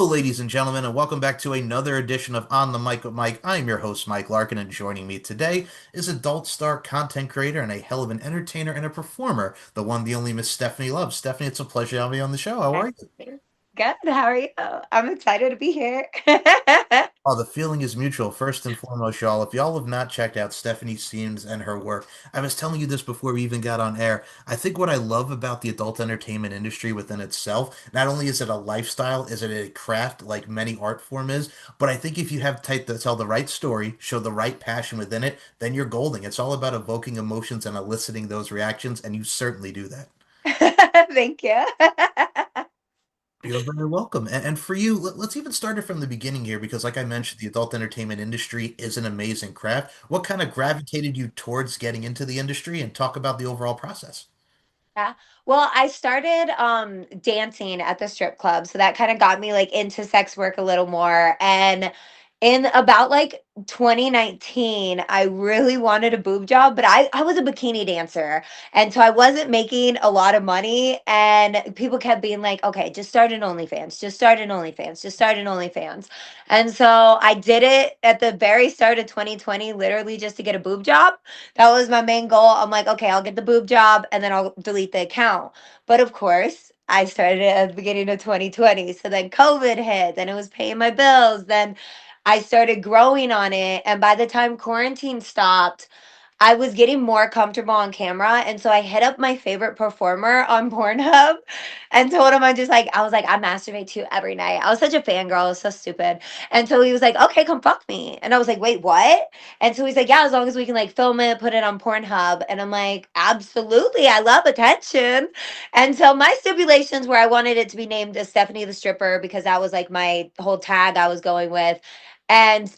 Hello, ladies and gentlemen, and welcome back to another edition of On the Mic with Mike. I'm your host, Mike Larkin, and joining me today is adult star content creator and a hell of an entertainer and a performer, the one, the only Miss Stephanie Love. Stephanie, it's a pleasure having you on the show. How are you? Good. How are you? I'm excited to be here. Oh, the feeling is mutual. First and foremost, y'all, if y'all have not checked out Stephanie Seams and her work, I was telling you this before we even got on air. I think what I love about the adult entertainment industry within itself, not only is it a lifestyle, is it a craft like many art form is, but I think if you have type to tell the right story, show the right passion within it, then you're golden. It's all about evoking emotions and eliciting those reactions, and you certainly do that. Thank you. You're very welcome. And for you, let's even start it from the beginning here, because, like I mentioned, the adult entertainment industry is an amazing craft. What kind of gravitated you towards getting into the industry and talk about the overall process? Yeah. Well, I started dancing at the strip club, so that kind of got me like into sex work a little more. And in about like 2019, I really wanted a boob job, but I was a bikini dancer. And so I wasn't making a lot of money. And people kept being like, okay, just start an OnlyFans, just start an OnlyFans, just start an OnlyFans. And so I did it at the very start of 2020, literally just to get a boob job. That was my main goal. I'm like, okay, I'll get the boob job and then I'll delete the account. But of course, I started at the beginning of 2020. So then COVID hit, then it was paying my bills. Then I started growing on it. And by the time quarantine stopped, I was getting more comfortable on camera. And so I hit up my favorite performer on Pornhub and told him I was like, I masturbate to you every night. I was such a fangirl. I was so stupid. And so he was like, okay, come fuck me. And I was like, wait, what? And so he's like, yeah, as long as we can like film it, put it on Pornhub. And I'm like, absolutely. I love attention. And so my stipulations were I wanted it to be named as Stephanie the Stripper because that was like my whole tag I was going with and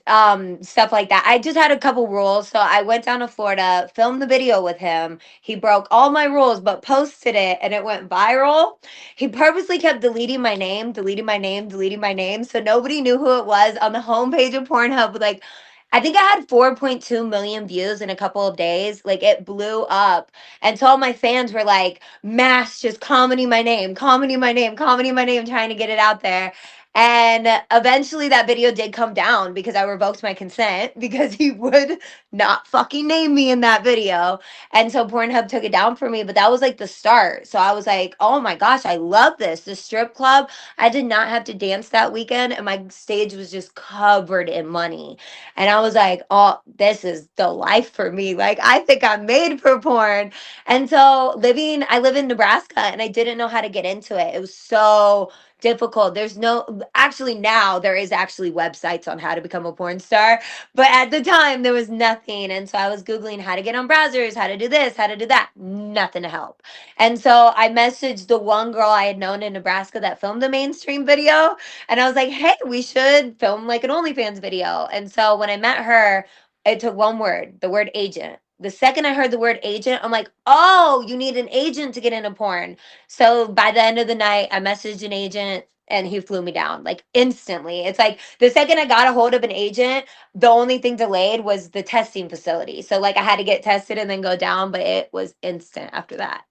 stuff like that. I just had a couple rules. So I went down to Florida, filmed the video with him. He broke all my rules, but posted it and it went viral. He purposely kept deleting my name, deleting my name, deleting my name. So nobody knew who it was on the homepage of Pornhub. Like, I think I had 4.2 million views in a couple of days. Like, it blew up. And so all my fans were like, mass just commenting my name, commenting my name, commenting my name, trying to get it out there. And eventually that video did come down because I revoked my consent because he would not fucking name me in that video. And so Pornhub took it down for me, but that was like the start. So I was like, oh my gosh, I love this. The strip club, I did not have to dance that weekend and my stage was just covered in money. And I was like, oh, this is the life for me. Like, I think I'm made for porn. And so I live in Nebraska and I didn't know how to get into it. It was so difficult. There's no actually now there is actually websites on how to become a porn star, but at the time there was nothing. And so I was googling how to get on browsers, how to do this, how to do that. Nothing to help. And so I messaged the one girl I had known in Nebraska that filmed the mainstream video, and I was like, "Hey, we should film like an OnlyFans video." And so when I met her, it took one word, the word agent. The second I heard the word agent, I'm like, oh, you need an agent to get into porn. So by the end of the night, I messaged an agent and he flew me down like instantly. It's like the second I got a hold of an agent, the only thing delayed was the testing facility. So like I had to get tested and then go down, but it was instant after that.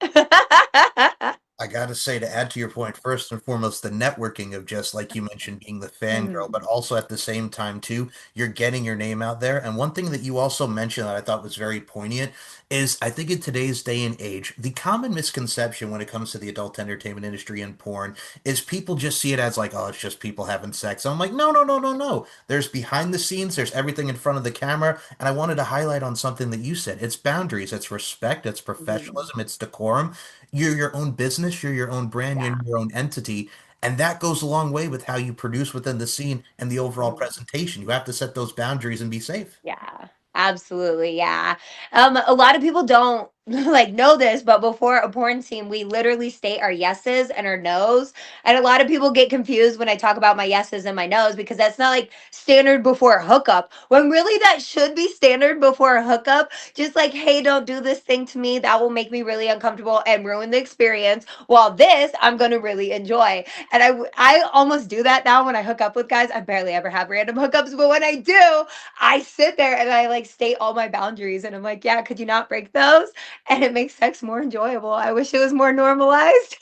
I gotta say, to add to your point, first and foremost, the networking of just like you mentioned, being the fangirl, Mhm. but also at the same time, too, you're getting your name out there. And one thing that you also mentioned that I thought was very poignant is I think in today's day and age, the common misconception when it comes to the adult entertainment industry and porn is people just see it as like, oh, it's just people having sex. I'm like, no, no, no, no, no. There's behind the scenes, there's everything in front of the camera. And I wanted to highlight on something that you said. It's boundaries, it's respect, it's Mhm. professionalism, it's decorum. You're your own business, you're your own brand, you're Yeah. your own entity. And that goes a long way with how you produce within the scene and the overall Mhm. presentation. You have to set those boundaries and be safe. Yeah, absolutely. Yeah. A lot of people don't like know this, but before a porn scene, we literally state our yeses and our nos. And a lot of people get confused when I talk about my yeses and my nos because that's not like standard before a hookup. When really that should be standard before a hookup. Just like, hey, don't do this thing to me. That will make me really uncomfortable and ruin the experience. While this, I'm gonna really enjoy. And I almost do that now when I hook up with guys. I barely ever have random hookups, but when I do, I sit there and I like state all my boundaries and I'm like, yeah, could you not break those? and it makes sex more enjoyable. I wish it was more normalized.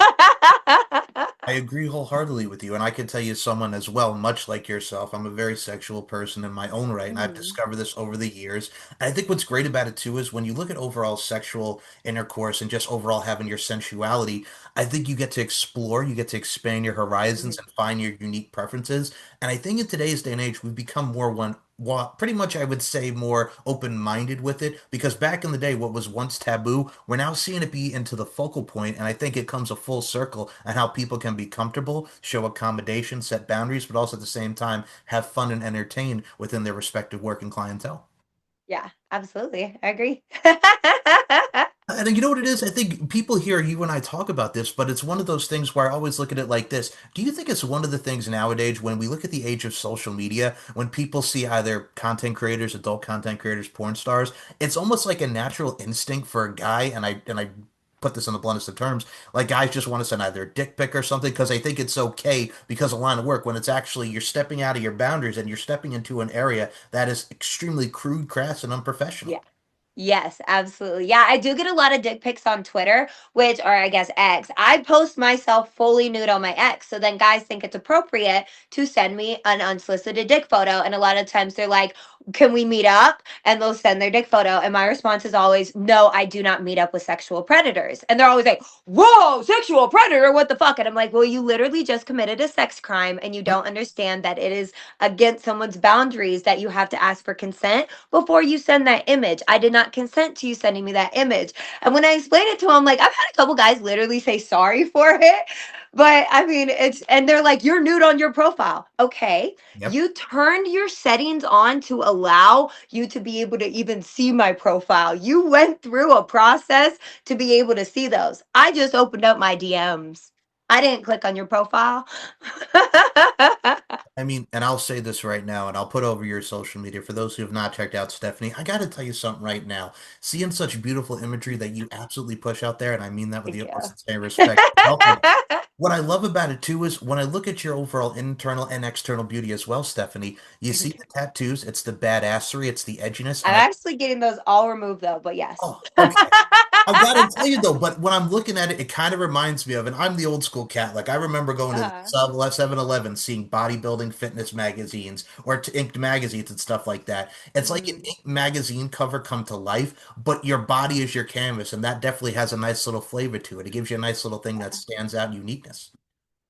I agree wholeheartedly with you, and I can tell you someone as well, much like yourself. I'm a very sexual person in my own right, and I've Mhm. discovered this over the years. And I think what's great about it too is when you look at overall sexual intercourse and just overall having your sensuality, I think you get to explore, you get to expand your horizons Mhm. and find your unique preferences. And I think in today's day and age, we've become more pretty much I would say more open-minded with it because back in the day, what was once taboo, we're now seeing it be into the focal point, and I think it comes a full circle on how people can be comfortable, show accommodation, set boundaries, but also at the same time have fun and entertain within their respective working clientele. Yeah, absolutely. I agree. And you know what it is? I think people hear you and I talk about this, but it's one of those things where I always look at it like this. Do you think it's one of the things nowadays when we look at the age of social media, when people see either content creators, adult content creators, porn stars, it's almost like a natural instinct for a guy, and I put this in the bluntest of terms, like guys just want to send either a dick pic or something because they think it's okay because of line of work when it's actually you're stepping out of your boundaries and you're stepping into an area that is extremely crude, crass, and Yeah. unprofessional. Yes, absolutely. Yeah, I do get a lot of dick pics on Twitter, which, or I guess X. I post myself fully nude on my X. So then guys think it's appropriate to send me an unsolicited dick photo. And a lot of times they're like, can we meet up? And they'll send their dick photo. And my response is always, no, I do not meet up with sexual predators. And they're always like, whoa, sexual predator, what the fuck? And I'm like, well, you literally just committed a sex crime and you don't understand that it is against someone's boundaries that you have to ask for consent before you send that image. I did not consent to you sending me that image. And when I explained it to him, like I've had a couple guys literally say sorry for it. But I mean, it's, and they're like, you're nude on your profile. Okay. Yep. You turned your settings on to allow you to be able to even see my profile. You went through a process to be able to see those. I just opened up my DMs. I didn't click on your profile. I mean, and I'll say this right now, and I'll put over your social media for those who have not checked out Stephanie. I got to tell you something right now. Seeing such beautiful imagery that you absolutely push out there, and I mean that with the Thank utmost you. sincerity and respect. What I love about it too is when I look at your overall internal and external beauty as well, Stephanie, you see Thank you. the tattoos, it's the badassery, it's the edginess, I'm and I, actually getting those all removed though, but yes. oh, okay. I've got to tell you though, but when I'm looking at it, it kind of reminds me of, and I'm the old school cat. Like I remember going to Uh-huh. 7-Eleven, seeing bodybuilding fitness magazines or inked magazines and stuff like that. It's like an Mhm. inked magazine cover come to life, but your body is your canvas, and that definitely has a nice little flavor to it. It gives you a nice little thing that stands out, uniqueness.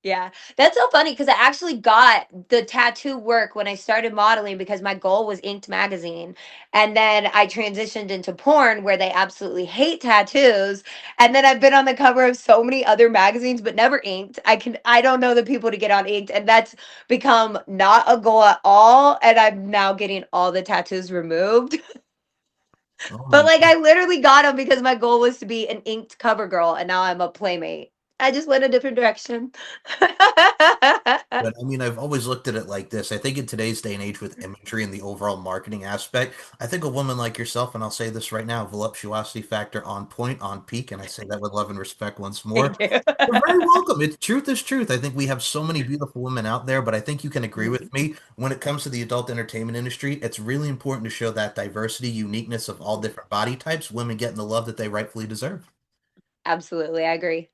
Yeah, that's so funny because I actually got the tattoo work when I started modeling because my goal was Inked magazine. And then I transitioned into porn where they absolutely hate tattoos. And then I've been on the cover of so many other magazines, but never inked. I don't know the people to get on inked. And that's become not a goal at all. And I'm now getting all the tattoos removed. Oh But my like I literally got them because my goal was to be an inked cover girl. And now I'm a playmate. I just went a different direction. But I mean, I've always looked at it like this. I think in today's day and age with imagery and the overall marketing aspect, I think a woman like yourself, and I'll say this right now, voluptuosity factor on point, on peak, and I say that with love and respect once more. Thank you. You're very welcome. It's truth is truth. I think we have so many beautiful women out there, but I think you can agree with me when it comes to the adult entertainment industry, it's really important to show that diversity, uniqueness of all different body types, women getting the love that they rightfully deserve. Absolutely, I agree.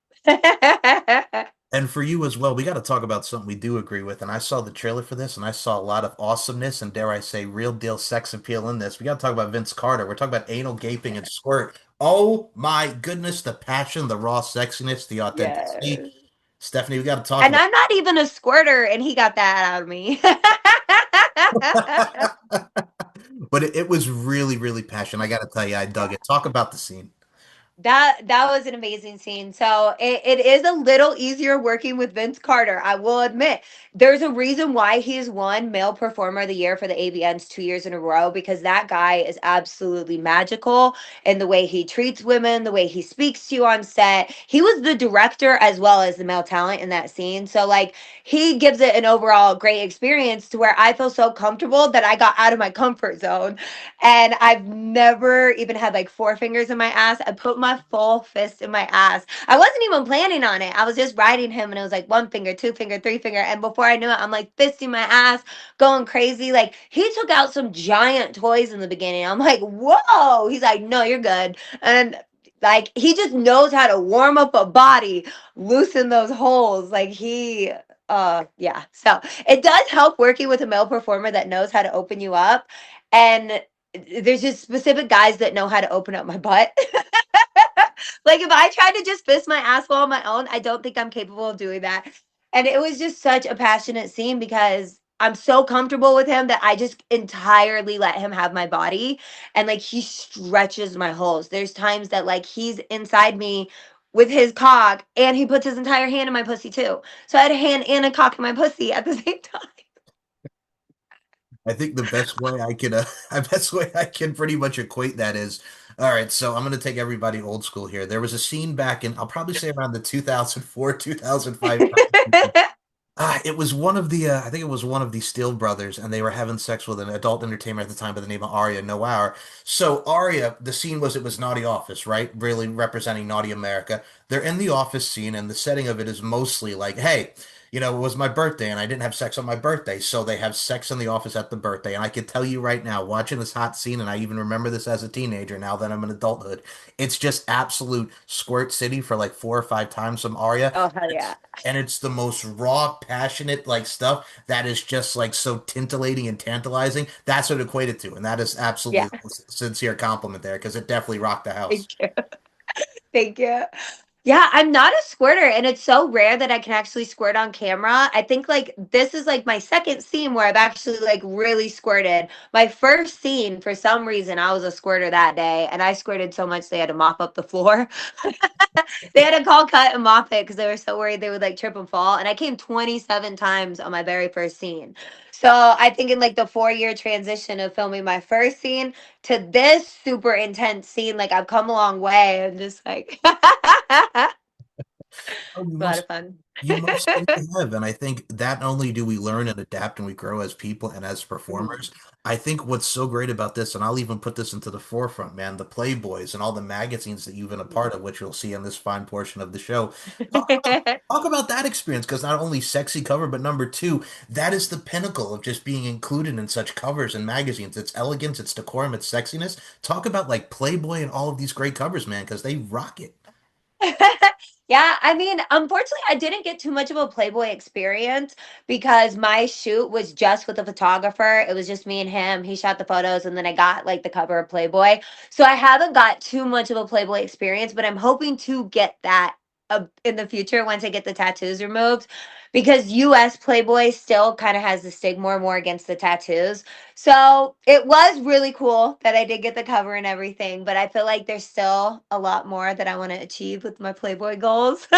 And for you as well, we got to talk about something we do agree with. And I saw the trailer for this, and I saw a lot of awesomeness and dare I say, real deal sex appeal in this. We got to talk about Vince Carter. We're talking about anal gaping and squirt. Oh my goodness, the passion, the raw sexiness, the authenticity. Yes. Stephanie, we got to talk And about I'm not even a squirter, and he got that out of me. it. But it was really, really passionate. I got to tell you, I dug Yeah. it. Talk about the scene. That was an amazing scene. So it is a little easier working with Vince Carter. I will admit, there's a reason why he's won Male Performer of the Year for the AVNs 2 years in a row because that guy is absolutely magical in the way he treats women, the way he speaks to you on set. He was the director as well as the male talent in that scene. So like he gives it an overall great experience to where I feel so comfortable that I got out of my comfort zone and I've never even had like four fingers in my ass. I put my full fist in my ass. I wasn't even planning on it. I was just riding him and it was like one finger, two finger, three finger. And before I knew it, I'm like fisting my ass, going crazy. Like he took out some giant toys in the beginning. I'm like, whoa. He's like, no, you're good. And Like he just knows how to warm up a body, loosen those holes. Like he yeah. So it does help working with a male performer that knows how to open you up. And there's just specific guys that know how to open up my butt. Like if I tried to just fist my asshole on my own, I don't think I'm capable of doing that. And it was just such a passionate scene because I'm so comfortable with him that I just entirely let him have my body. And like he stretches my holes. There's times that like he's inside me with his cock and he puts his entire hand in my pussy too. So I had a hand and a cock in my pussy at the same time. I think the best way I can, the best way I can pretty much equate that is, all right. So I'm going to take everybody old school here. There was a scene back in, I'll probably say around the 2004, 2005. It was one of the, I think it was one of the Steele brothers, and they were having sex with an adult entertainer at the time by the name of Arya Noir. So Arya, the scene was it was Naughty Office, right? Really representing Naughty America. They're in the office scene, and the setting of it is mostly like, hey, it was my birthday, and I didn't have sex on my birthday, so they have sex in the office at the birthday. And I can tell you right now, watching this hot scene, and I even remember this as a teenager. Now that I'm in adulthood, it's just absolute squirt city for like 4 or 5 times from Arya. Oh hell yeah. And it's the most raw, passionate like stuff that is just like so tintillating and tantalizing. That's what it equated to, and that is Yeah. absolutely a sincere compliment there because it definitely rocked the house. Thank you. Thank you. Yeah, I'm not a squirter, and it's so rare that I can actually squirt on camera. I think like this is like my second scene where I've actually like really squirted. My first scene, for some reason, I was a squirter that day, and I squirted so much they had to mop up the floor. They had to call cut and mop it because they were so worried they would like trip and fall. And I came 27 times on my very first scene. So I think in like the 4 year transition of filming my first scene to this super intense scene, like I've come a long way. I'm just like a Oh, you lot must of fun. You most certainly have. And I think that not only do we learn and adapt and we grow as people and as Mhm. performers, I think what's so great about this, and I'll even put this into the forefront, man, the Playboys and all the magazines that you've been a part of, which you'll see in this fine portion of the show. Talk about that experience, because not only sexy cover, but number two, that is the pinnacle of just being included in such covers and magazines. It's elegance, it's decorum, it's sexiness. Talk about like Playboy and all of these great covers, man, because they rock it. Yeah, I mean, unfortunately, I didn't get too much of a Playboy experience because my shoot was just with a photographer. It was just me and him. He shot the photos, and then I got like the cover of Playboy. So I haven't got too much of a Playboy experience, but I'm hoping to get that in the future once I get the tattoos removed because US Playboy still kind of has the stigma more against the tattoos. So it was really cool that I did get the cover and everything, but I feel like there's still a lot more that I want to achieve with my Playboy goals.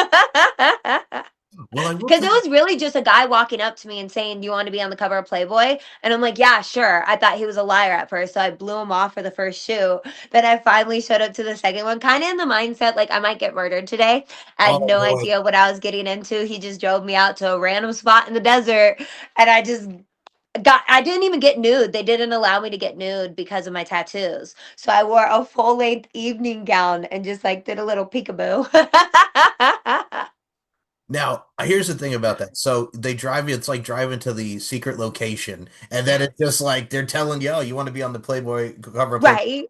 Well, I will Because tell it you. was really just a guy walking up to me and saying, "Do you want to be on the cover of Playboy?" And I'm like, "Yeah, sure." I thought he was a liar at first, so I blew him off for the first shoot. Then I finally showed up to the second one, kind of in the mindset like I might get murdered today. I had Oh no boy. idea what I was getting into. He just drove me out to a random spot in the desert, and I didn't even get nude. They didn't allow me to get nude because of my tattoos. So I wore a full length evening gown and just like did a little peekaboo. Now, here's the thing about that. So they drive you, it's like driving to the secret location, and then Yeah. it's just like they're telling you, oh, you want to be on the Playboy cover of Playboy. Right.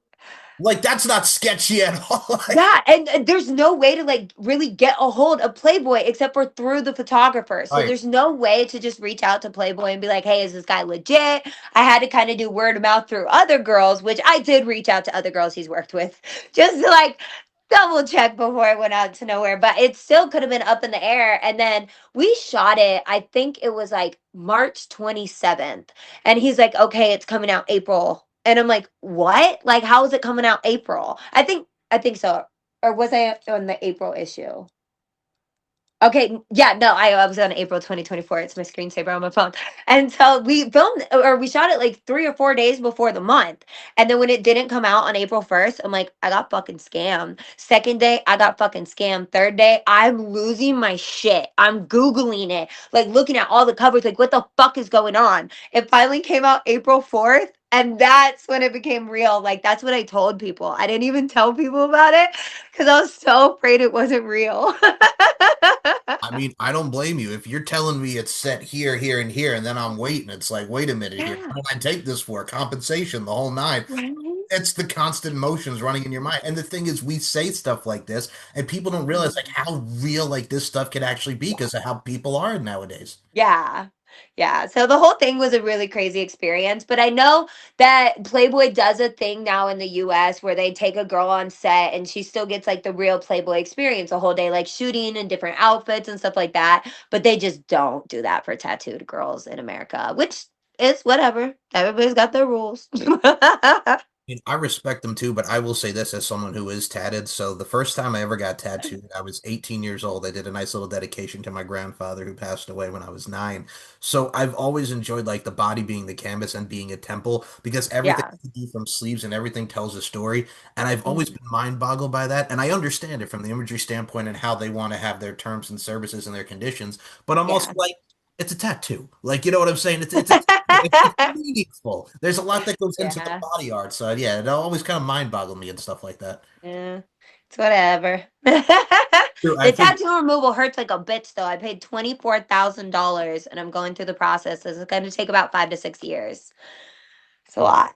Like, that's not sketchy at all. Like, Yeah, and there's no way to like really get a hold of Playboy except for through the photographer. So right. there's no way to just reach out to Playboy and be like, "Hey, is this guy legit?" I had to kind of do word of mouth through other girls, which I did reach out to other girls he's worked with, just to like double check before I went out to nowhere. But it still could have been up in the air. And then we shot it. I think it was like March 27th, and he's like, "Okay, it's coming out April." And I'm like, "What? Like, how is it coming out April?" I think so. Or was I on the April issue? Okay, yeah, no, I was on April 2024. It's my screensaver on my phone. And so we filmed or we shot it like 3 or 4 days before the month. And then when it didn't come out on April 1st, I'm like, I got fucking scammed. Second day, I got fucking scammed. Third day, I'm losing my shit. I'm Googling it, like looking at all the covers, like what the fuck is going on? It finally came out April 4th. And that's when it became real. Like, that's what I told people. I didn't even tell people about it because I was so afraid it wasn't real. I mean, I don't blame you. If you're telling me it's set here, here, and here, and then I'm waiting, it's like, wait a minute here. Yeah, What did I take this for? Compensation, the whole nine. right? it's the constant motions running in your mind. And the thing is, we say stuff like this, and people don't realize like Mhm. how real like this stuff can actually be because of how people are nowadays. Yeah. Yeah. So the whole thing was a really crazy experience. But I know that Playboy does a thing now in the US where they take a girl on set and she still gets like the real Playboy experience a whole day, like shooting in different outfits and stuff like that. But they just don't do that for tattooed girls in America, which is whatever. Everybody's got their rules. Mean, I respect them too, but I will say this as someone who is tatted. So the first time I ever got tattooed, I was 18 years old. I did a nice little dedication to my grandfather who passed away when I was 9. So I've always enjoyed like the body being the canvas and being a temple because everything Yeah. you do from sleeves and everything tells a story. And I've always Mhm. been mind boggled by that. And I understand it from the imagery standpoint and how they want to have their terms and services and their conditions. But I'm also Yeah. like, it's a tattoo. Like, you know what I'm saying? It's meaningful. There's a lot that goes into the Yeah. body art. So yeah, it always kind of mind boggled me and stuff like that. Yeah. It's whatever. True, I The think tattoo removal hurts like a bitch though. I paid $24,000 and I'm going through the process. This is going to take about 5 to 6 years. It's a yeah, lot.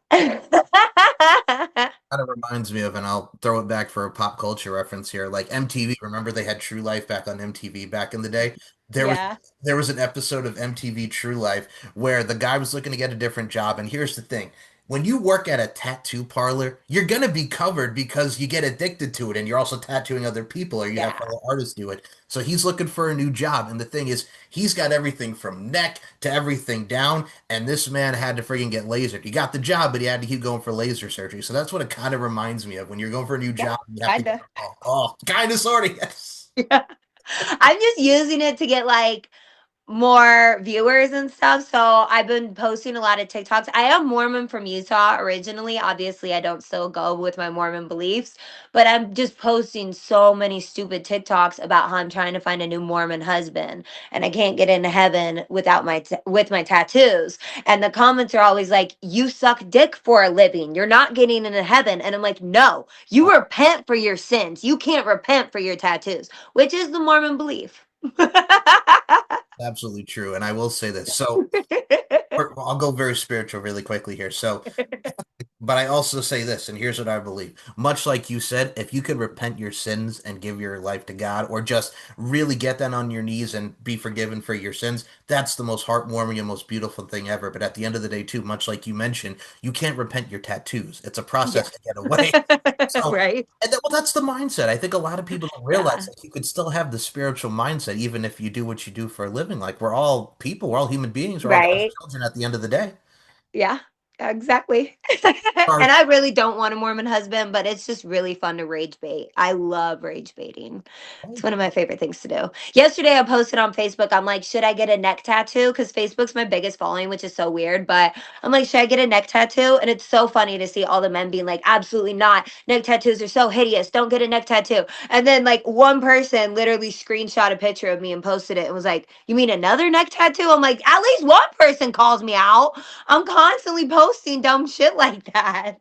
kind of reminds me of, and I'll throw it back for a pop culture reference here. Like MTV, remember they had True Life back on MTV back in the day? There was Yeah. there was an episode of MTV True Life where the guy was looking to get a different job, and here's the thing. When you work at a tattoo parlor, you're gonna be covered because you get addicted to it and you're also tattooing other people or you have Yeah. fellow artists do it. So he's looking for a new job. And the thing is, he's got everything from neck to everything down. And this man had to freaking get lasered. He got the job, but he had to keep going for laser surgery. So that's what it kind of reminds me of. When you're going for a new Yeah. job, you have to go, Kinda. kind of, sort of, yes. Yeah. I'm just using it to get like more viewers and stuff. So I've been posting a lot of TikToks. I am Mormon from Utah originally. Obviously, I don't still go with my Mormon beliefs, but I'm just posting so many stupid TikToks about how I'm trying to find a new Mormon husband and I can't get into heaven without with my tattoos. And the comments are always like, "You suck dick for a living. You're not getting into heaven." And I'm like, "No, you repent for your sins. You can't repent for your tattoos," which is the Mormon belief. Absolutely true. And I will say this. So I'll go very spiritual really quickly here. So but I also say this, and here's what I believe. Much like you said, if you could repent your sins and give your life to God, or just really get down on your knees and be forgiven for your sins, that's the most heartwarming and most beautiful thing ever. But at the end of the day, too, much like you mentioned, you can't repent your tattoos. It's a Yeah. process to get away. So, Right? well, that's the mindset. I think a lot of people don't realize Yeah. that you could still have the spiritual mindset, even if you do what you do for a living. Like we're all people, we're all human beings, we're all God's Right? children at the end of the day. Yeah, exactly. Sorry. And I really don't want a Mormon husband, but it's just really fun to rage bait. I love rage baiting. It's one of my favorite things to do. Yesterday, I posted on Facebook, I'm like, should I get a neck tattoo? Because Facebook's my biggest following, which is so weird. But I'm like, should I get a neck tattoo? And it's so funny to see all the men being like, absolutely not. Neck tattoos are so hideous. Don't get a neck tattoo. And then, like, one person literally screenshot a picture of me and posted it and was like, you mean another neck tattoo? I'm like, at least one person calls me out. I'm constantly posting dumb shit like that.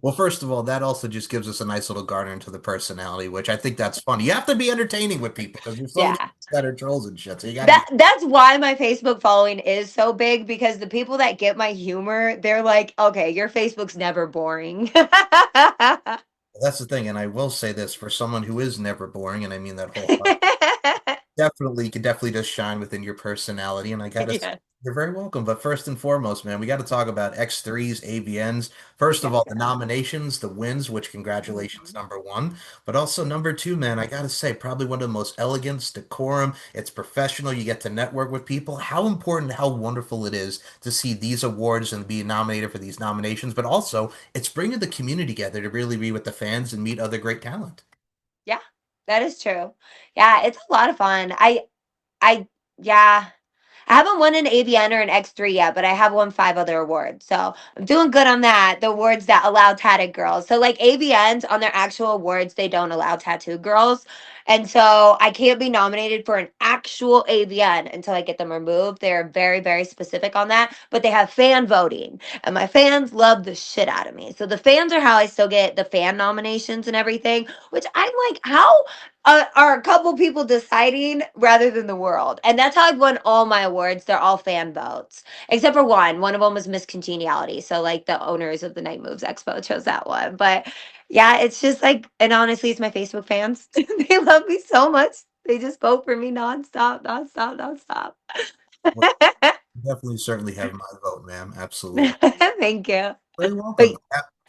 Well, first of all, that also just gives us a nice little garner into the personality, which I think that's funny. You have to be entertaining with people because there's so many Yeah. that are trolls and shit. So you got to be. That's why my Facebook following is so big because the people that get my humor, they're like, "Okay, your Facebook's never boring." That's the thing, and I will say this for someone who is never boring, and I mean that whole definitely could definitely just shine within your personality. And I gotta say, Yeah. you're very welcome. But first and foremost, man, we got to talk about X3s, AVNs. First of Yeah. all, the nominations, the wins, which congratulations, Mhm. number one. But also number two, man, I gotta say, probably one of the most elegance, decorum. It's professional. You get to network with people. How important, how wonderful it is to see these awards and be nominated for these nominations. But also, it's bringing the community together to really be with the fans and meet other great talent. Yeah, that is true. Yeah, it's a lot of fun. I, yeah. I haven't won an AVN or an X3 yet, but I have won 5 other awards. So I'm doing good on that. The awards that allow tatted girls. So like AVNs on their actual awards, they don't allow tattooed girls. And so I can't be nominated for an actual AVN until I get them removed. They're very, very specific on that, but they have fan voting, and my fans love the shit out of me. So the fans are how I still get the fan nominations and everything, which I'm like, how are a couple people deciding rather than the world? And that's how I've won all my awards. They're all fan votes, except for one. One of them was Miss Congeniality. So like the owners of the Night Moves Expo chose that one. But yeah, it's just like, and honestly, it's my Facebook fans. They love me so much. They just vote for me nonstop, nonstop, nonstop. Well, you definitely certainly have my vote, ma'am. Absolutely. Thank you. Very But welcome.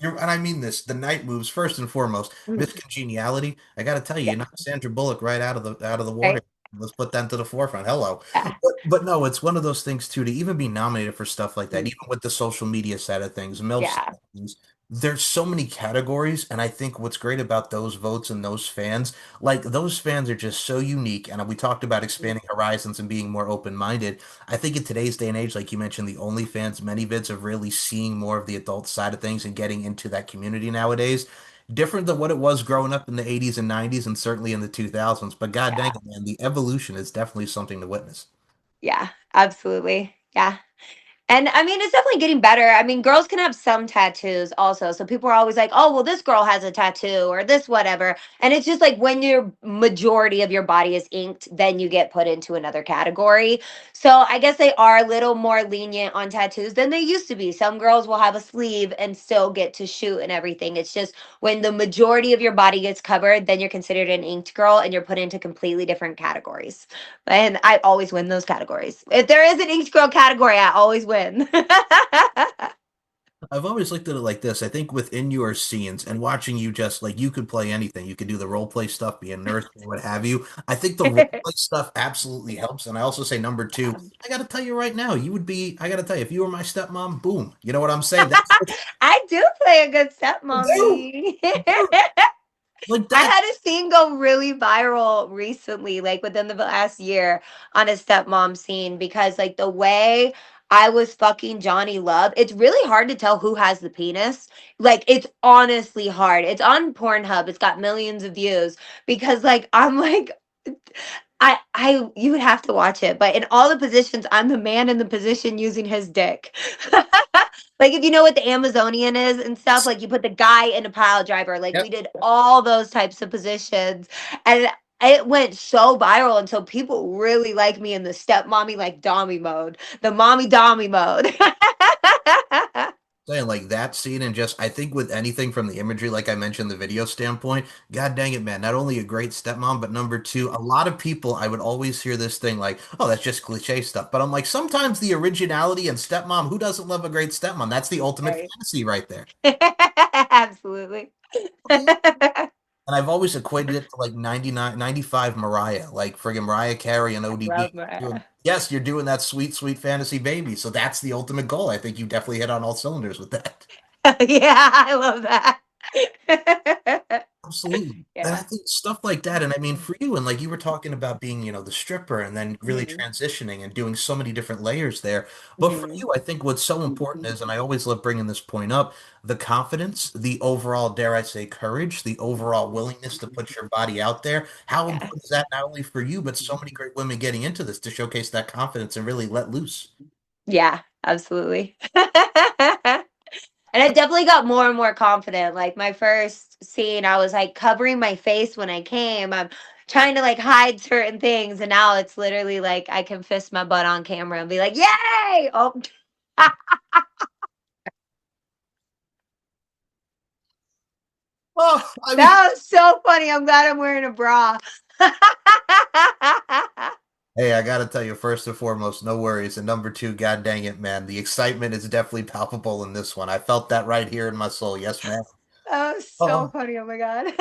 And I mean this, the night moves first and foremost. Miss mm, Congeniality. I got to tell you, yeah, you knocked Sandra Bullock right out of the water. right. Let's put that to the forefront. Hello. Yeah. But no, it's one of those things too, to even be nominated for stuff like that, Mm, even with the social media side of things, MILF side yeah. of things. There's so many categories, and I think what's great about those votes and those fans, like those fans are just so unique. And we talked about Mm, expanding horizons and being more open-minded. I think in today's day and age, like you mentioned, the OnlyFans, many vids of really seeing more of the adult side of things and getting into that community nowadays. Different than what it was growing up in the 80s and 90s and certainly in the 2000s. But god dang yeah. it, man, the evolution is definitely something to witness. Yeah. Absolutely. Yeah. And I mean, it's definitely getting better. I mean, girls can have some tattoos also. So people are always like, oh, well, this girl has a tattoo or this, whatever. And it's just like when your majority of your body is inked, then you get put into another category. So I guess they are a little more lenient on tattoos than they used to be. Some girls will have a sleeve and still get to shoot and everything. It's just when the majority of your body gets covered, then you're considered an inked girl and you're put into completely different categories. And I always win those categories. If there is an Inked Girl category, I always win. I've always looked at it like this. I think within your scenes and watching you just like you could play anything. You could do the role play stuff, be a nurse, or what have you. I think the role play stuff absolutely helps. And I also say number two, I gotta tell you right now, you would be, I gotta tell you, if you were my stepmom, boom. You know what I'm saying? That's what I do play a good you do. stepmommy. You do. Like I that. had a scene go really viral recently, like within the last year, on a stepmom scene because, like, the way I was fucking Johnny Love, it's really hard to tell who has the penis. Like, it's honestly hard. It's on Pornhub. It's got millions of views because, like, I'm like, you would have to watch it, but in all the positions, I'm the man in the position using his dick. Like if you know what the Amazonian is and stuff, like you put the guy in a pile driver, like we Yep. did all those types of positions. And it went so viral until people really like me in the stepmommy like dommy mode, the mommy dommy mode. Saying like that scene and just I think with anything from the imagery, like I mentioned, the video standpoint, god dang it, man, not only a great stepmom, but number two, a lot of people I would always hear this thing like, oh, that's just cliche stuff. But I'm like, sometimes the originality and stepmom, who doesn't love a great stepmom? That's the ultimate Right. fantasy right there. Absolutely. Oh, yeah. And I've always equated it to like 99, 95 Mariah, like friggin' Mariah Carey and Love ODB. Mariah. Yes, you're doing that sweet, sweet fantasy baby. So that's the ultimate goal. I think you definitely hit on all cylinders with that. Yeah, I love that. Absolutely. And I Yeah. think stuff like that, and I mean for you, and like you were talking about being, the stripper and then really Mhm, transitioning and doing so many different layers there. But for mhm. you, I think what's so important is, and I always love bringing this point up, the confidence, the overall, dare I say, courage, the overall willingness to put your body out there. How Yeah. important is that not only for you, but so many great women getting into this to showcase that confidence and really let loose? Yeah, absolutely. And I definitely got more and more confident. Like my first scene, I was like covering my face when I came. I'm trying to like hide certain things, and now it's literally like I can fist my butt on camera and be like, "Yay!" Oh, Oh, I mean, that was so funny. I'm glad I'm wearing a bra. hey, I gotta tell you, first and foremost, no worries. And number two, god dang it, man, the excitement is definitely palpable in this one. I felt that right here in my soul. Yes, ma'am. That was so Oh, funny. Oh my god.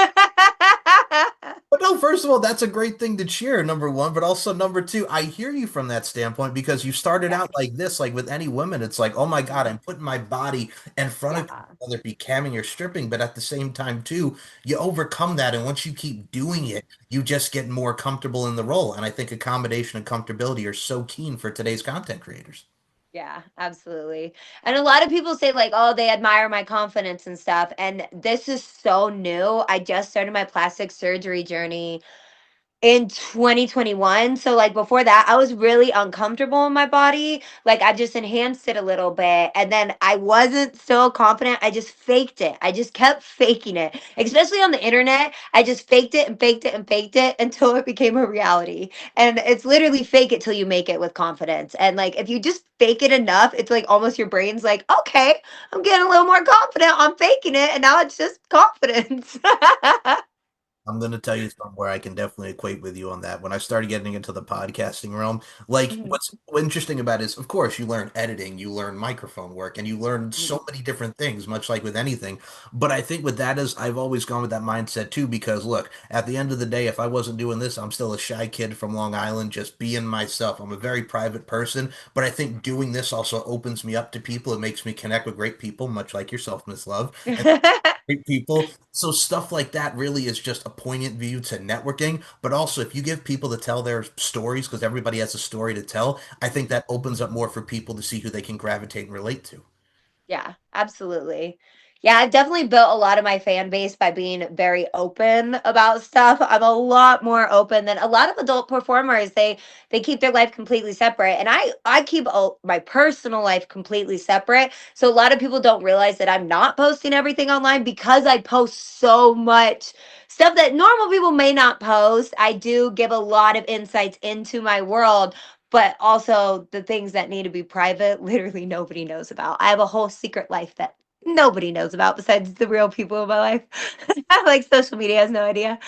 but no, first of all, that's a great thing to cheer, number one. But also, number two, I hear you from that standpoint because you started Yeah. out like this, like with any women, it's like, oh my God, I'm Mhm. putting my body in front of people, Yeah. whether it be camming or stripping. But at the same time, too, you overcome that. And once you keep doing it, you just get more comfortable in the role. And I think accommodation and comfortability are so keen for today's content creators. Yeah, absolutely. And a lot of people say like, "Oh, they admire my confidence and stuff." And this is so new. I just started my plastic surgery journey in 2021. So like before that, I was really uncomfortable in my body. Like I just enhanced it a little bit and then I wasn't still confident. I just faked it. I just kept faking it. Especially on the internet, I just faked it and faked it and faked it until it became a reality. And it's literally fake it till you make it with confidence. And like if you just fake it enough, it's like almost your brain's like, "Okay, I'm getting a little more confident. I'm faking it and now it's just confidence." I'm going to tell you somewhere I can definitely equate with you on that. When I started getting into the podcasting realm, like Mhm, what's interesting about it is, of course, you learn editing, you learn microphone work, and you learn mhm. so many different things, much like with anything. But I think with that is, I've always gone with that mindset too, because look, at the end of the day, if I wasn't doing this, I'm still a shy kid from Long Island, just being myself. I'm a very private person, but I think doing this also opens me up to people. It makes me connect with great people, much like yourself, Miss Love. And great people. So stuff like that really is just a poignant view to networking. But also, if you give people to tell their stories, because everybody has a story to tell, I think that opens up more for people to see who they can gravitate and relate to. Yeah, absolutely. Yeah, I've definitely built a lot of my fan base by being very open about stuff. I'm a lot more open than a lot of adult performers. They keep their life completely separate, and I keep my personal life completely separate. So a lot of people don't realize that I'm not posting everything online because I post so much stuff that normal people may not post. I do give a lot of insights into my world, but also the things that need to be private, literally nobody knows about. I have a whole secret life that nobody knows about besides the real people in my life. Like social media has no idea.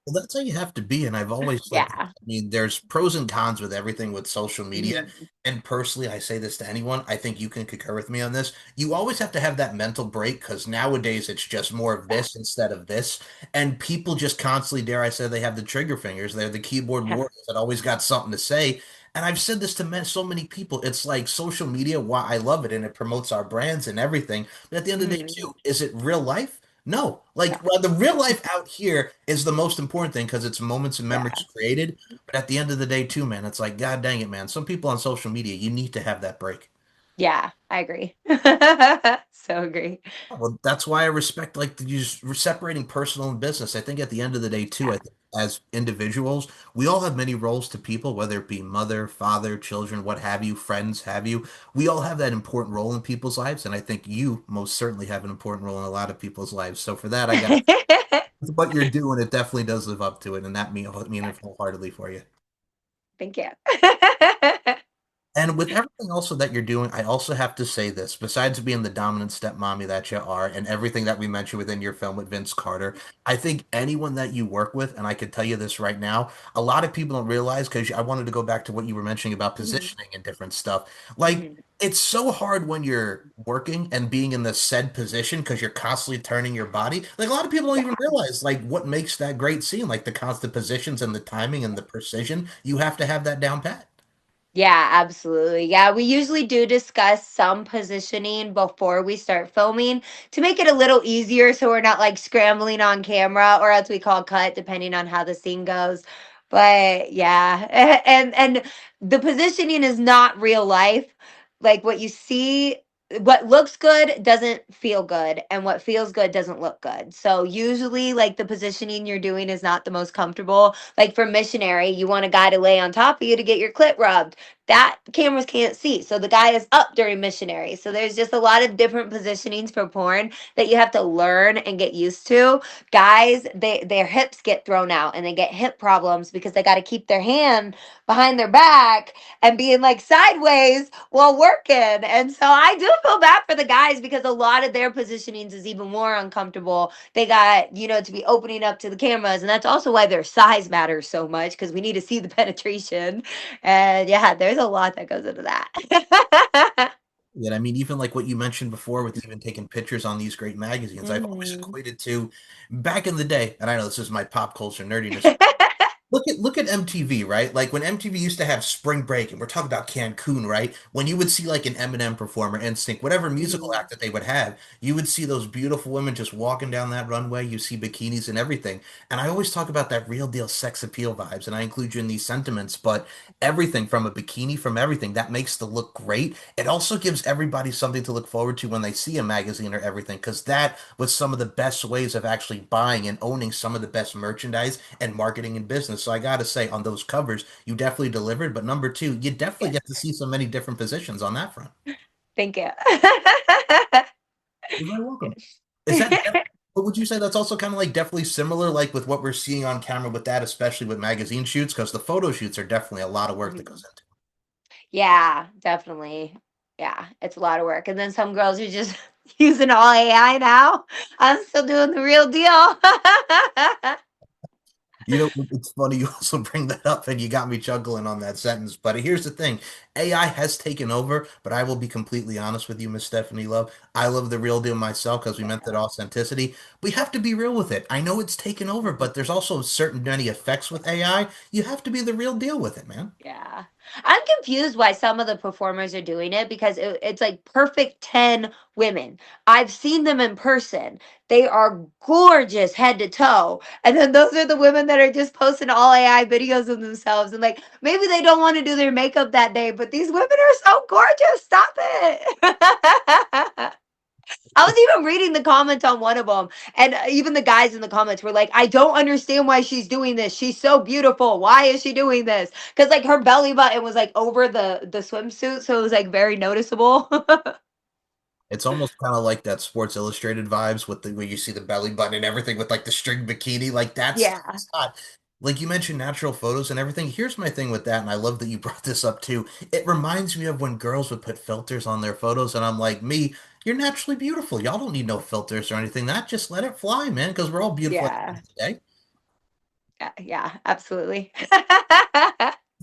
Well, that's how you have to be. And I've always said, Yeah. I mean, there's pros and cons with everything with social media. Mhm. And personally, I say this to anyone, I think you can concur with me on this. You always have to have that mental break because nowadays it's just more of Yeah. this instead of this. And people just constantly, dare I say, they have the trigger fingers. They're the keyboard Yeah. warriors that always got something to say. And I've said this to so many people. It's like social media, why I love it and it promotes our brands and everything. But at the end of the day, Mhm. too, is it real life? No, like Yeah. well, the real life out here is the most important thing because it's moments and Yeah. memories created. But at the end of the day, too, man, it's like, God dang it, man. Some people on social media, you need to have that break. Yeah, I agree. So agree. Well, that's why I respect like you separating personal and business. I think at the end of the day, too, Yeah. I think as individuals, we all have many roles to people, whether it be mother, father, children, what have you, friends, have you. We all have that important role in people's lives, and I think you most certainly have an important role in a lot of people's lives. So for that, I got what you're doing, it definitely does live up to it, and that mean Yeah, it wholeheartedly for you. thank you. And with everything also that you're doing, I also have to say this, besides being the dominant stepmommy that you are and everything that we mentioned within your film with Vince Carter, I think anyone that you work with, and I can tell you this right now, a lot of people don't realize because I wanted to go back to what you were mentioning about Mhm, positioning and different stuff. Like, mhm. it's so hard when you're working and being in the said position because you're constantly turning your body. Like a lot of people don't even Yeah. realize like what makes that great scene, like the constant positions and the timing and the precision. You have to have that down pat. Yeah, absolutely. Yeah, we usually do discuss some positioning before we start filming to make it a little easier so we're not like scrambling on camera or as we call cut depending on how the scene goes. But yeah, and the positioning is not real life. Like what you see, what looks good doesn't feel good and what feels good doesn't look good. So usually like the positioning you're doing is not the most comfortable. Like for missionary, you want a guy to lay on top of you to get your clit rubbed that cameras can't see. So the guy is up during missionary. So there's just a lot of different positionings for porn that you have to learn and get used to. Guys, their hips get thrown out and they get hip problems because they got to keep their hand behind their back and being like sideways while working. And so I do feel bad for the guys because a lot of their positionings is even more uncomfortable. They got, to be opening up to the cameras. And that's also why their size matters so much because we need to see the penetration. And yeah, there's a lot that goes into that. Yeah, I mean, even like what you mentioned before with even taking pictures on these great magazines, I've always Mhm. equated to back in the day, and I know this is my pop culture nerdiness. Look at MTV, right? Like when MTV used to have Spring Break, and we're talking about Cancun, right? When you would see like an Eminem performer, NSYNC, whatever musical Mhm. act that they would have, you would see those beautiful women just walking down that runway. You see bikinis and everything. And I always talk about that real deal sex appeal vibes, and I include you in these sentiments, but everything from a bikini, from everything that makes the look great. It also gives everybody something to look forward to when they see a magazine or everything, because that was some of the best ways of actually buying and owning some of the best merchandise and marketing and business. So I gotta say, on those covers, you definitely delivered. But number two, you definitely Yeah. get to see so many different positions on that front. Thank you. You're very welcome. Is that, but would you say that's also kind of like definitely similar, like with what we're seeing on camera with that, especially with magazine shoots? Because the photo shoots are definitely a lot of work that Mhm. goes into. Yeah, definitely. Yeah, it's a lot of work. And then some girls are just using all AI now. I'm still doing the real deal. You know, it's funny you also bring that up, and you got me chuckling on that sentence. But here's the thing: AI has taken over, but I will be completely honest with you, Miss Stephanie Love. I love the real deal myself because we meant that Yeah. authenticity. We have to be real with it. I know it's taken over, but there's also certain many effects with AI. You have to be the real deal with it, man. Yeah. I'm confused why some of the performers are doing it because it's like perfect 10 women. I've seen them in person. They are gorgeous head to toe. And then those are the women that are just posting all AI videos of themselves. And like maybe they don't want to do their makeup that day, but these women are so gorgeous. Stop it. I was even reading the comments on one of them, and even the guys in the comments were like, "I don't understand why she's doing this. She's so beautiful. Why is she doing this?" Because like her belly button was like over the swimsuit, so it was like very noticeable. It's almost kind of like that Sports Illustrated vibes with the where you see the belly button and everything with like the string bikini. Like that stuff Yeah, is hot. Like you mentioned natural photos and everything. Here's my thing with that, and I love that you brought this up too. It reminds me of when girls would put filters on their photos, and I'm like, me, you're naturally beautiful. Y'all don't need no filters or anything. That just let it fly, man, because we're all beautiful at the end yeah, of the day. yeah, yeah, absolutely.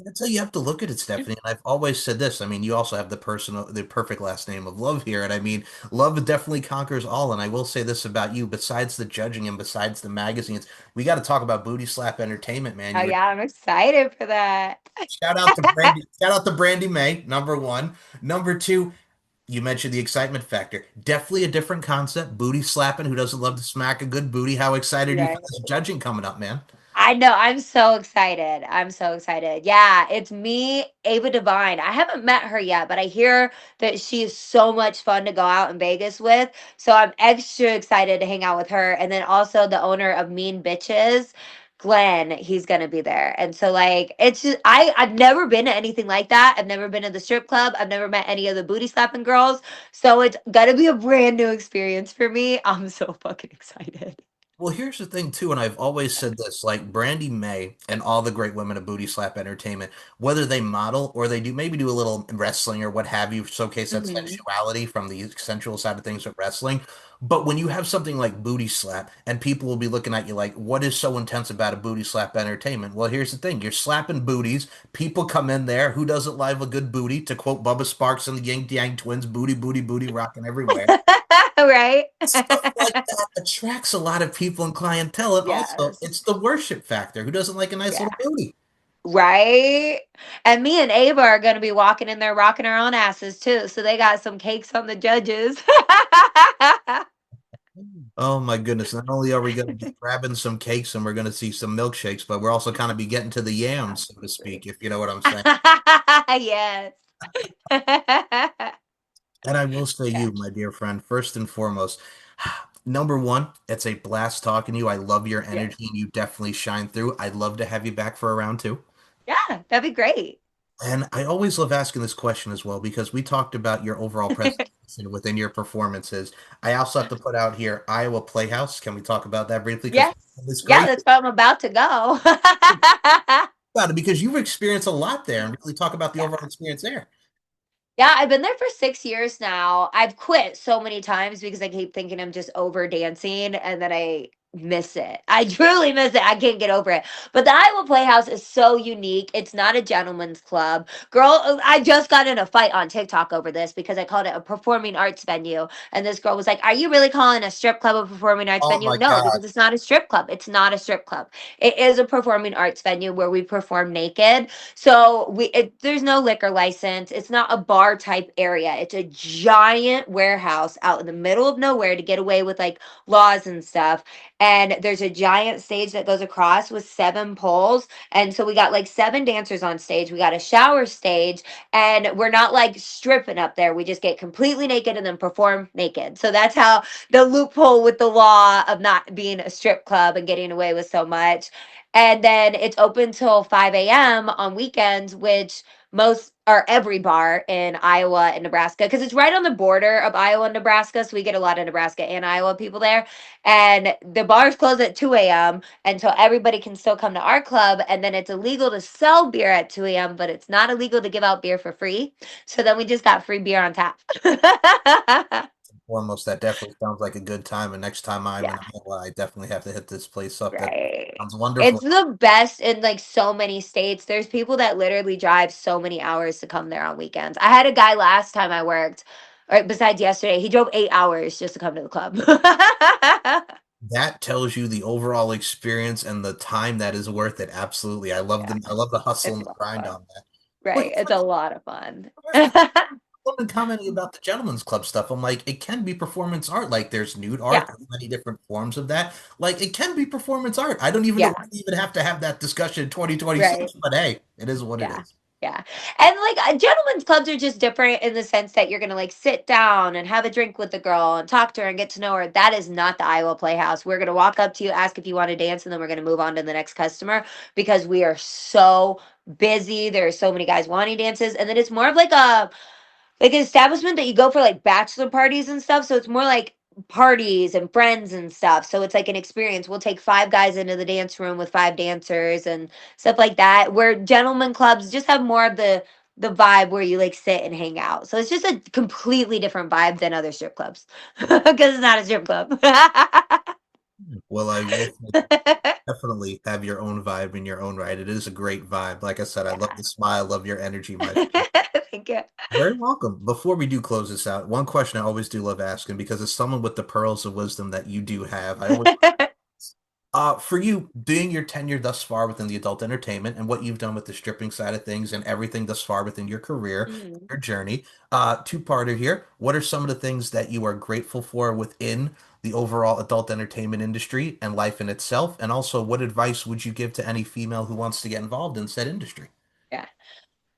That's how you have to look at it, Stephanie. And I've always said this. I mean, you also have the perfect last name of Love here. And I mean, love definitely conquers all. And I will say this about you, besides the judging and besides the magazines, we got to talk about Booty Slap Entertainment, man. Oh You were yeah, I'm excited for that. shout out to Brandy May, number one. Number two, you mentioned the excitement factor. Definitely a different concept. Booty slapping. Who doesn't love to smack a good booty? How excited are you Yeah. for this judging coming up, man? I know. I'm so excited. I'm so excited. Yeah, it's me, Ava Devine. I haven't met her yet, but I hear that she is so much fun to go out in Vegas with. So I'm extra excited to hang out with her. And then also the owner of Mean Bitches, Glenn, he's gonna be there. And so like it's just I've never been to anything like that. I've never been to the strip club. I've never met any of the booty slapping girls. So it's gonna be a brand new experience for me. I'm so fucking excited. Well, here's the thing too, and I've always said this, like Brandy May and all the great women of Booty Slap Entertainment, whether they model or they do maybe do a little wrestling or what have you, showcase that Hmm. sensuality from the sensual side of things with wrestling. But when you have something like Booty Slap and people will be looking at you like, what is so intense about a Booty Slap Entertainment? Well, here's the thing, you're slapping booties, people come in there, who doesn't love a good booty? To quote Bubba Sparks and the Yang Yang Twins, booty, booty, booty, rocking everywhere. Right? Stuff like that attracts a lot of people and clientele, and also Yes. it's the worship factor. Who doesn't like a nice Yeah. little booty? Right? And me and Ava are going to be walking in there rocking our own asses too. So they got some cakes on the judges. Oh my goodness! Not only are we going to be grabbing some cakes and we're going to see some milkshakes, but we're also kind of be getting to the yams, so to speak, Absolutely. if you know what I'm saying. Yes. And I will say, Yeah. you, my dear friend, first and foremost, number one, it's a blast talking to you. I love your Yes. energy, and you definitely shine through. I'd love to have you back for a round two. Yeah, that'd be great. And I always love asking this question as well because we talked about your overall presentation within your performances. I also have to put out here Iowa Playhouse. Can we talk about that briefly? Because Yes. it's Yeah, great that's where I'm about to go. about it because you've experienced a lot there and really talk about the Yeah. overall experience there. Yeah, I've been there for 6 years now. I've quit so many times because I keep thinking I'm just over dancing, and then I miss it. I truly miss it. I can't get over it. But the Iowa Playhouse is so unique. It's not a gentleman's club. Girl, I just got in a fight on TikTok over this because I called it a performing arts venue. And this girl was like, "Are you really calling a strip club a performing arts Oh venue?" my No, God. because it's not a strip club. It's not a strip club. It is a performing arts venue where we perform naked. So there's no liquor license. It's not a bar type area. It's a giant warehouse out in the middle of nowhere to get away with like laws and stuff. And there's a giant stage that goes across with 7 poles. And so we got like 7 dancers on stage. We got a shower stage, and we're not like stripping up there. We just get completely naked and then perform naked. So that's how the loophole with the law of not being a strip club and getting away with so much. And then it's open till 5 a.m. on weekends, which most or every bar in Iowa and Nebraska, because it's right on the border of Iowa and Nebraska. So we get a lot of Nebraska and Iowa people there. And the bars close at 2 a.m. until everybody can still come to our club. And then it's illegal to sell beer at 2 a.m., but it's not illegal to give out beer for free. So then we just got free beer on tap. Foremost, that definitely sounds like a good time. And next time I'm in Yeah. Iowa, I definitely have to hit this place up. That Right. sounds It's wonderful. the best in like so many states. There's people that literally drive so many hours to come there on weekends. I had a guy last time I worked, or besides yesterday, he drove 8 hours just to come to the club. That tells you the overall experience and the time that is worth it. Absolutely. Yeah, I love the hustle it's and a the lot of grind fun. on that. With Right. It's a lot of fun. women commenting about the gentleman's club stuff, I'm like, it can be performance art. Like there's nude art, Yeah. there's many different forms of that. Like it can be performance art. I don't even know Yeah. why we even have to have that discussion in Right. 2026, but hey, it is what it Yeah. is. Yeah. And like gentlemen's clubs are just different in the sense that you're going to like sit down and have a drink with the girl and talk to her and get to know her. That is not the Iowa Playhouse. We're going to walk up to you, ask if you want to dance, and then we're going to move on to the next customer because we are so busy. There are so many guys wanting dances. And then it's more of like an establishment that you go for like bachelor parties and stuff. So it's more like parties and friends and stuff. So it's like an experience. We'll take 5 guys into the dance room with 5 dancers and stuff like that. Where gentlemen clubs just have more of the vibe where you like sit and hang out. So it's just a completely different vibe than other strip clubs because it's not a strip club. Well, I will say definitely have your own vibe in your own right. It is a great vibe. Like I said, I love Yeah. the smile, love your energy, my friend. Thank you. Very welcome. Before we do close this out, one question I always do love asking because as someone with the pearls of wisdom that you do have, I always for you doing your tenure thus far within the adult entertainment and what you've done with the stripping side of things and everything thus far within your career, Mhm. your journey, two-parter here. What are some of the things that you are grateful for within the overall adult entertainment industry and life in itself? And also, what advice would you give to any female who wants to get involved in said industry? Yeah.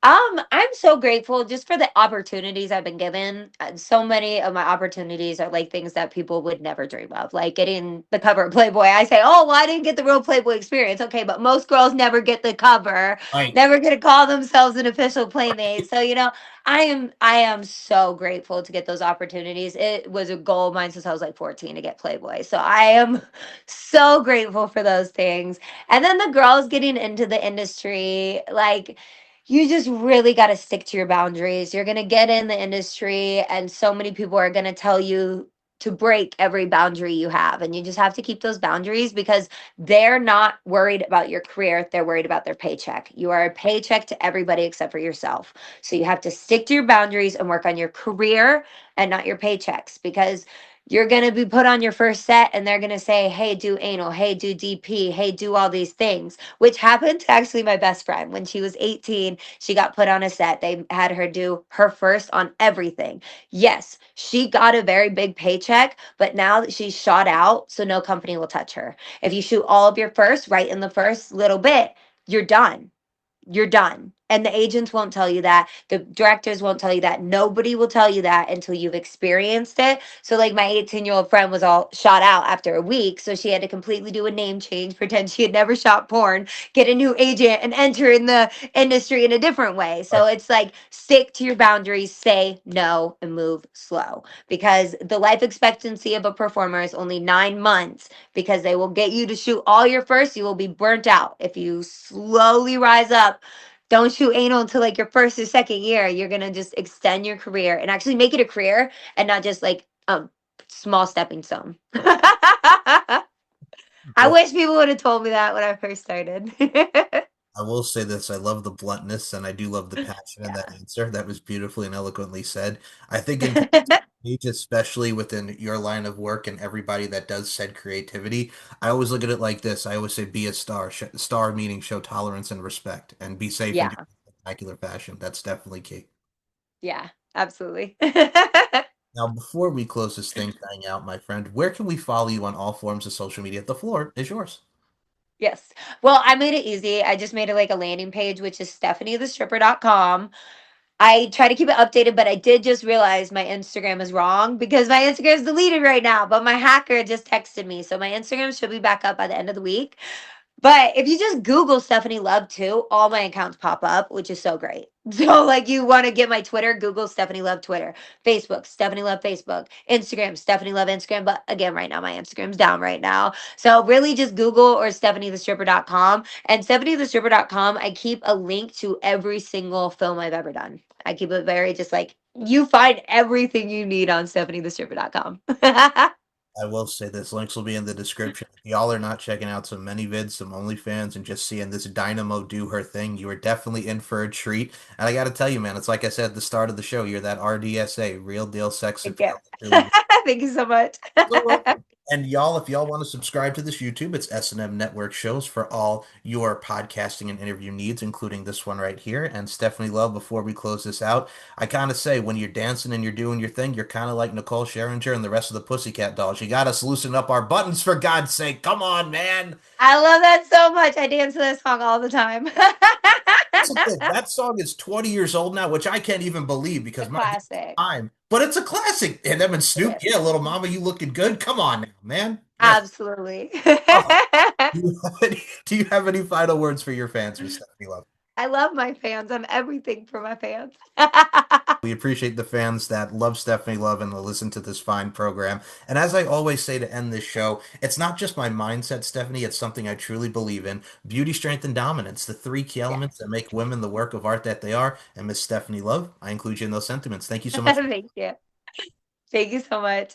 I'm so grateful just for the opportunities I've been given. So many of my opportunities are like things that people would never dream of, like getting the cover of Playboy. I say, oh, well, I didn't get the real Playboy experience. Okay, but most girls never get the cover, Right. never get to call themselves an official playmate. So, I am so grateful to get those opportunities. It was a goal of mine since I was like 14 to get Playboy. So I am so grateful for those things. And then the girls getting into the industry, like you just really got to stick to your boundaries. You're going to get in the industry, and so many people are going to tell you to break every boundary you have. And you just have to keep those boundaries because they're not worried about your career. They're worried about their paycheck. You are a paycheck to everybody except for yourself. So you have to stick to your boundaries and work on your career and not your paychecks because you're going to be put on your first set and they're going to say, hey, do anal, hey, do DP, hey, do all these things, which happened to actually my best friend. When she was 18, she got put on a set. They had her do her first on everything. Yes, she got a very big paycheck, but now that she's shot out, so no company will touch her. If you shoot all of your first right in the first little bit, you're done. You're done. And the agents won't tell you that. The directors won't tell you that. Nobody will tell you that until you've experienced it. So, like, my 18-year-old friend was all shot out after a week. So, she had to completely do a name change, pretend she had never shot porn, get a new agent, and enter in the industry in a different way. So, it's like stick to your boundaries, say no, and move slow because the life expectancy of a performer is only 9 months because they will get you to shoot all your first. You will be burnt out. If you slowly rise up, don't shoot anal until like your first or second year. You're gonna just extend your career and actually make it a career and not just like a small stepping stone. I Well, wish people would have told me that when I first started. I will say this, I love the bluntness and I do love the passion in that Yeah. answer. That was beautifully and eloquently said. I think in today's age, especially within your line of work and everybody that does said creativity, I always look at it like this. I always say be a star. Star meaning show tolerance and respect and be safe and do Yeah. it in spectacular fashion. That's definitely key. Yeah, absolutely. Now, before we close this thing out, my friend, where can we follow you on all forms of social media? The floor is yours. Yes. Well, I made it easy. I just made it like a landing page, which is stephaniethestripper.com. I try to keep it updated, but I did just realize my Instagram is wrong because my Instagram is deleted right now. But my hacker just texted me. So my Instagram should be back up by the end of the week. But if you just Google Stephanie Love too, all my accounts pop up, which is so great. So, like, you want to get my Twitter, Google Stephanie Love Twitter, Facebook, Stephanie Love Facebook, Instagram, Stephanie Love Instagram. But again, right now, my Instagram's down right now. So, really just Google or StephanieTheStripper.com. And StephanieTheStripper.com, I keep a link to every single film I've ever done. I keep it very just like you find everything you need on StephanieTheStripper.com. I will say this, links will be in the description. If y'all are not checking out some many vids, some OnlyFans, and just seeing this Dynamo do her thing, you are definitely in for a treat. And I got to tell you, man, it's like I said at the start of the show, you're that RDSA, real deal sex Thank you. appeal. Truly Thank you so much. so welcome. And y'all, if y'all want to subscribe to this YouTube, it's S&M Network shows for all your podcasting and interview needs, including this one right here. And Stephanie Love, before we close this out, I kind of say when you're dancing and you're doing your thing, you're kind of like Nicole Scherzinger and the rest of the Pussycat Dolls. You got us loosen up our buttons for God's sake. Come on, man. I love that so much. I dance to that song all the time. That's the thing. That song is 20 years old now, which I can't even believe A because my God, it's classic. time. But it's a classic. And them and It Snoop, is. yeah, little mama, you looking good. Come on now, man. Yes. Absolutely. Oh, do you have any final words for your fans, Miss Stephanie Love? I love my fans. I'm everything for my fans. We appreciate the fans that love Stephanie Love and will listen to this fine program. And as I always say to end this show, it's not just my mindset, Stephanie, it's something I truly believe in. Beauty, strength, and dominance, the three key elements Yes. that make women the work of art that they are. And Miss Stephanie Love, I include you in those sentiments. Thank you so much. Thank you. Thank you so much.